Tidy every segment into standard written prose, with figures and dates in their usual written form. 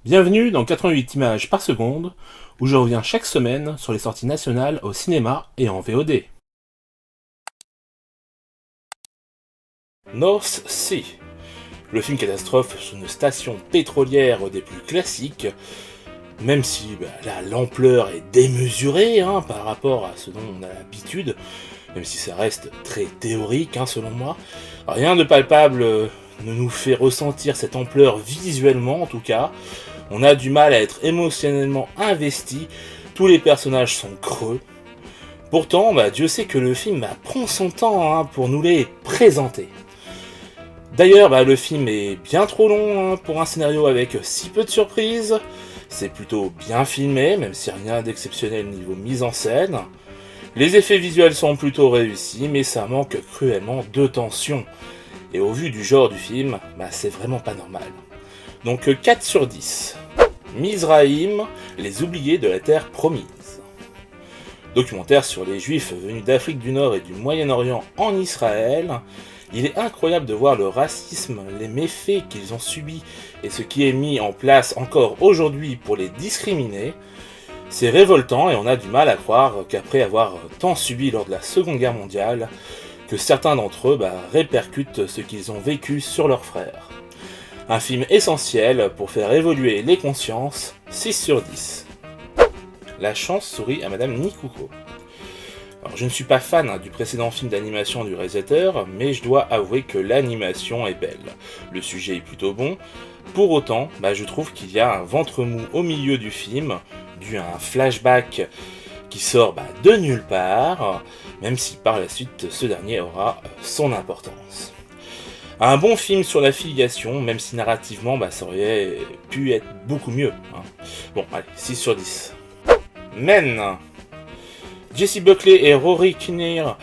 Bienvenue dans 88 images par seconde, où je reviens chaque semaine sur les sorties nationales au cinéma et en VOD. North Sea, le film catastrophe sur une station pétrolière des plus classiques, même si l'ampleur est démesurée par rapport à ce dont on a l'habitude, même si ça reste très théorique selon moi. Rien de palpable ne nous fait ressentir cette ampleur visuellement en tout cas. On a du mal à être émotionnellement investi, tous les personnages sont creux. Pourtant, Dieu sait que le film prend son temps pour nous les présenter. D'ailleurs, le film est bien trop long pour un scénario avec si peu de surprises. C'est plutôt bien filmé, même si rien d'exceptionnel niveau mise en scène. Les effets visuels sont plutôt réussis, mais ça manque cruellement de tension. Et au vu du genre du film, c'est vraiment pas normal. Donc 4 sur 10. Mizraïm, les oubliés de la terre promise. Documentaire sur les juifs venus d'Afrique du Nord et du Moyen-Orient en Israël. Il est incroyable de voir le racisme, les méfaits qu'ils ont subis et ce qui est mis en place encore aujourd'hui pour les discriminer. C'est révoltant et on a du mal à croire qu'après avoir tant subi lors de la Seconde Guerre mondiale, que certains d'entre eux répercutent ce qu'ils ont vécu sur leurs frères. Un film essentiel pour faire évoluer les consciences, 6 sur 10. La chance sourit à Madame Nikuko. Alors, je ne suis pas fan du précédent film d'animation du réalisateur, mais je dois avouer que l'animation est belle. Le sujet est plutôt bon. Pour autant, je trouve qu'il y a un ventre mou au milieu du film, dû à un flashback qui sort de nulle part, même si par la suite ce dernier aura son importance. Un bon film sur la filiation, même si narrativement ça aurait pu être beaucoup mieux. Bon, allez, 6 sur 10. Men. Jessie Buckley et Rory Kinnear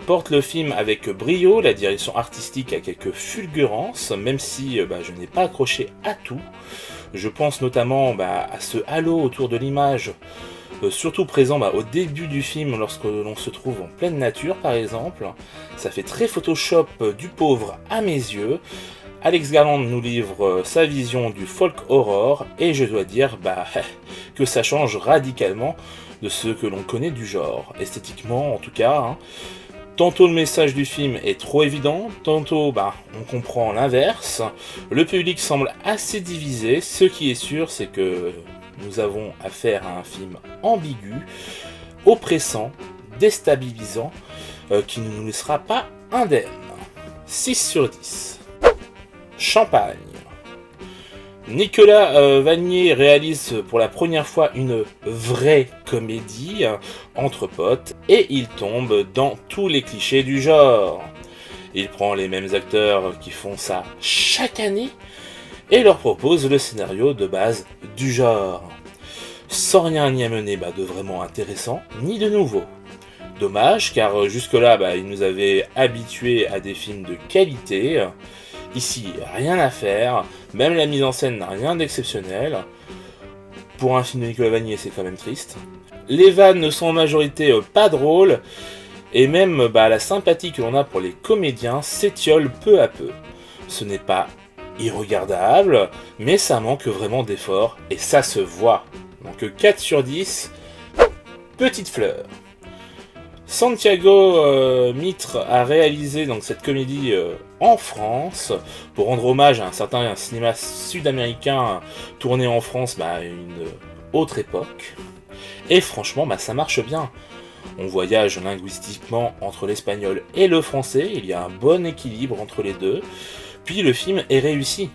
portent le film avec brio, la direction artistique a quelques fulgurances, même si je n'ai pas accroché à tout. Je pense notamment à ce halo autour de l'image, surtout présent au début du film lorsque l'on se trouve en pleine nature par exemple. Ça fait très Photoshop du pauvre à mes yeux. Alex Garland nous livre sa vision du folk horror et je dois dire que ça change radicalement de ce que l'on connaît du genre, esthétiquement en tout cas. Tantôt le message du film est trop évident, tantôt on comprend l'inverse. Le public semble assez divisé, ce qui est sûr c'est que nous avons affaire à un film ambigu, oppressant, déstabilisant, qui ne nous laissera pas indemnes. 6 sur 10. Champagne. Nicolas Vanier réalise pour la première fois une vraie comédie entre potes et il tombe dans tous les clichés du genre. Il prend les mêmes acteurs qui font ça chaque année et leur propose le scénario de base du genre, sans rien y amener de vraiment intéressant ni de nouveau. Dommage car jusque-là il nous avait habitués à des films de qualité. Ici, rien à faire, même la mise en scène n'a rien d'exceptionnel. Pour un film de Nicolas Vanier, c'est quand même triste. Les vannes sont en majorité pas drôles, et même la sympathie que l'on a pour les comédiens s'étiole peu à peu. Ce n'est pas irregardable, mais ça manque vraiment d'effort, et ça se voit. Donc 4 sur 10, petite fleur. Santiago Mitre a réalisé donc cette comédie en France pour rendre hommage à un certain cinéma sud-américain tourné en France à une autre époque. Et franchement, ça marche bien. On voyage linguistiquement entre l'espagnol et le français, il y a un bon équilibre entre les deux. Puis le film est réussi.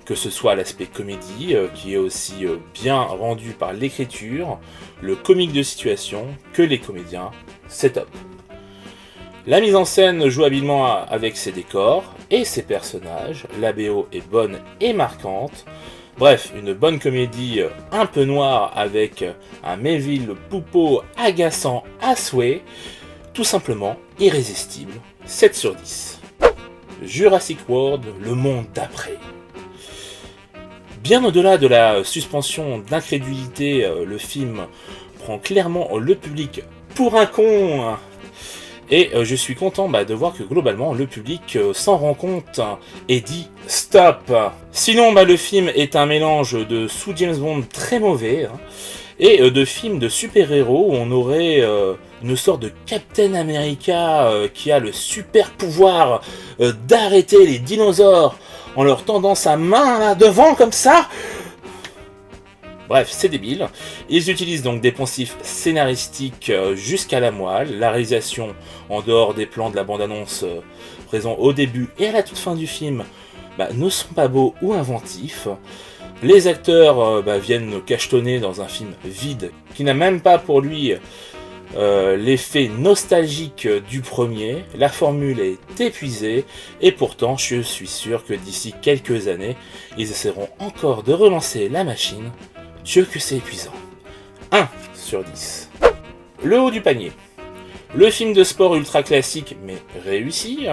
Que ce soit l'aspect comédie, qui est aussi bien rendu par l'écriture, le comique de situation, que les comédiens, c'est top. La mise en scène joue habilement avec ses décors et ses personnages, la BO est bonne et marquante. Bref, une bonne comédie un peu noire avec un Melville Poupeau agaçant à souhait, tout simplement irrésistible, 7 sur 10. Jurassic World, le monde d'après. Bien au-delà de la suspension d'incrédulité, le film prend clairement le public pour un con Et je suis content de voir que globalement le public s'en rend compte et dit stop. Sinon le film est un mélange de sous James Bond très mauvais et de films de super-héros où on aurait une sorte de Captain America qui a le super pouvoir d'arrêter les dinosaures en leur tendant sa main là devant comme ça. Bref, c'est débile. Ils utilisent donc des poncifs scénaristiques jusqu'à la moelle. La réalisation, en dehors des plans de la bande-annonce présents au début et à la toute fin du film, ne sont pas beaux ou inventifs. Les acteurs viennent cachetonner dans un film vide qui n'a même pas pour lui l'effet nostalgique du premier. La formule est épuisée et pourtant je suis sûr que d'ici quelques années, ils essaieront encore de relancer la machine. Dieu que c'est épuisant. 1 sur 10. Le haut du panier. Le film de sport ultra classique mais réussi,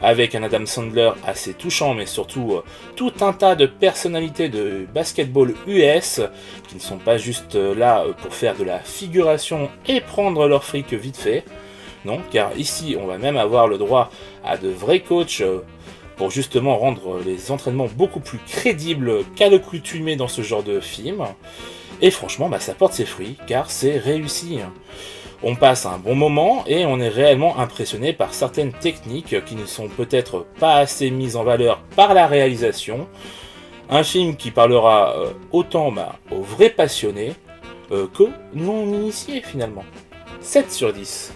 avec un Adam Sandler assez touchant mais surtout tout un tas de personnalités de basketball US qui ne sont pas juste là pour faire de la figuration et prendre leur fric vite fait. Non, car ici on va même avoir le droit à de vrais coachs pour justement rendre les entraînements beaucoup plus crédibles qu'à l'accoutumée dans ce genre de film. Et franchement, ça porte ses fruits, car c'est réussi. On passe un bon moment et on est réellement impressionné par certaines techniques qui ne sont peut-être pas assez mises en valeur par la réalisation. Un film qui parlera autant aux vrais passionnés qu'aux non-initiés finalement. 7 sur 10.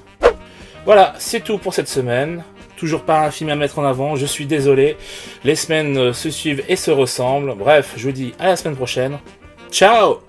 Voilà, c'est tout pour cette semaine. Toujours pas un film à mettre en avant, je suis désolé. Les semaines se suivent et se ressemblent. Bref, je vous dis à la semaine prochaine. Ciao!